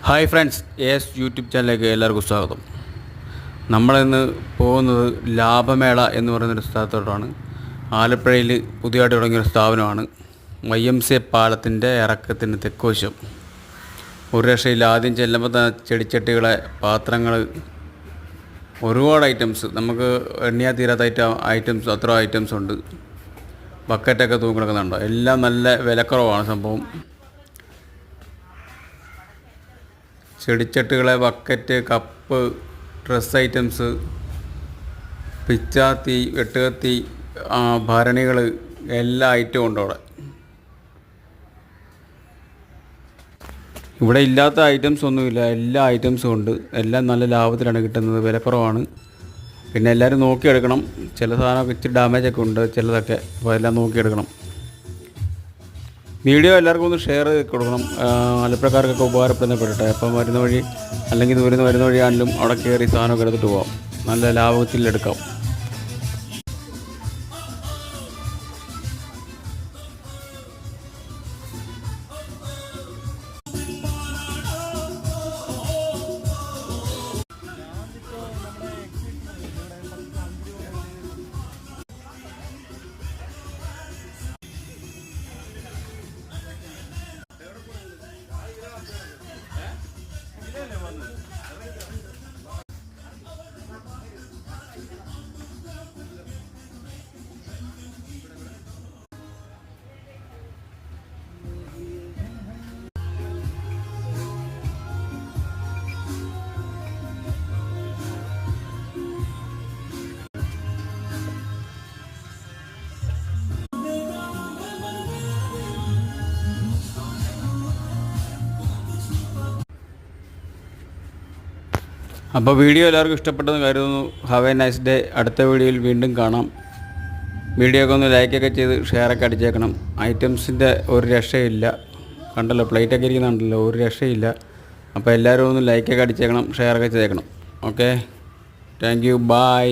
Hi friends, S YouTube ചാനലിലേക്ക് എല്ലാവർക്കും സ്വാഗതം. നമ്മളിന്ന് പോകുന്നത് ലാഭമേള എന്ന് പറയുന്നൊരു സ്ഥലത്തോട്ടാണ്. ആലപ്പുഴയിൽ പുതിയതായിട്ട് തുടങ്ങിയൊരു സ്ഥാപനമാണ്. YMCA പാലത്തിൻ്റെ ഇറക്കത്തിന് തെക്കുവശം. ഒരു രക്ഷയിൽ ആദ്യം ചെല്ലുമ്പോൾ തന്നെ ചെടിച്ചട്ടികളെ, പാത്രങ്ങൾ, ഒരുപാട് ഐറ്റംസ്, നമുക്ക് എണ്ണിയാൽ തീരാത്ത ഐറ്റംസ്, അത്ര ഐറ്റംസ് ഉണ്ട്. ബക്കറ്റൊക്കെ തൂങ്ങി കിടക്കുന്നുണ്ടോ, എല്ലാം നല്ല വിലക്കുറവാണ് സംഭവം. ചെടിച്ചട്ടുകളെ, ബക്കറ്റ്, കപ്പ്, ഡ്രസ് ഐറ്റംസ്, പിച്ചാത്തി, വെട്ടുകത്തി, ഭരണികൾ, എല്ലാ ഐറ്റവും ഉണ്ട് അവിടെ. ഇവിടെ ഇല്ലാത്ത ഐറ്റംസ് ഒന്നുമില്ല, എല്ലാ ഐറ്റംസും ഉണ്ട്. എല്ലാം നല്ല ലാഭത്തിലാണ് കിട്ടുന്നത്, വിലക്കുറവാണ്. പിന്നെ എല്ലാവരും നോക്കിയെടുക്കണം. ചില സാധനമൊക്കെ ഇച്ചിരി ഡാമേജൊക്കെ ഉണ്ട്, ചിലതൊക്കെ. അപ്പോൾ എല്ലാം നോക്കിയെടുക്കണം. വീഡിയോ എല്ലാവർക്കും ഒന്ന് ഷെയർ ചെയ്ത് കൊടുക്കണം. ആലപ്പുഴക്കാർക്കൊക്കെ ഉപകാരപ്പെടുന്നപ്പെടട്ടെ. അപ്പം വരുന്ന വഴി, അല്ലെങ്കിൽ ദൂരം വരുന്ന വഴിയാണെങ്കിലും അവിടെ കയറി സാധനമൊക്കെ എടുത്തിട്ട് പോകാം. നല്ല ലാഭത്തിൽ എടുക്കാം. അപ്പോൾ വീഡിയോ എല്ലാവർക്കും ഇഷ്ടപ്പെട്ടെന്ന് കരുതുന്നു. Have A nice day. അടുത്ത വീഡിയോയിൽ വീണ്ടും കാണാം. വീഡിയോ ഒക്കെ ഒന്ന് ലൈക്കൊക്കെ ചെയ്ത് ഷെയറൊക്കെ അടിച്ചേക്കണം. ഐറ്റംസിൻ്റെ ഒരു രക്ഷയില്ല. കണ്ടല്ലോ, പ്ലേറ്റൊക്കെ ഇരിക്കുന്നുണ്ടല്ലോ, ഒരു രക്ഷയില്ല. അപ്പോൾ എല്ലാവരും ഒന്ന് ലൈക്കൊക്കെ അടിച്ചേക്കണം, ഷെയറൊക്കെ ചെയ്തേക്കണം. Okay, thank you, by.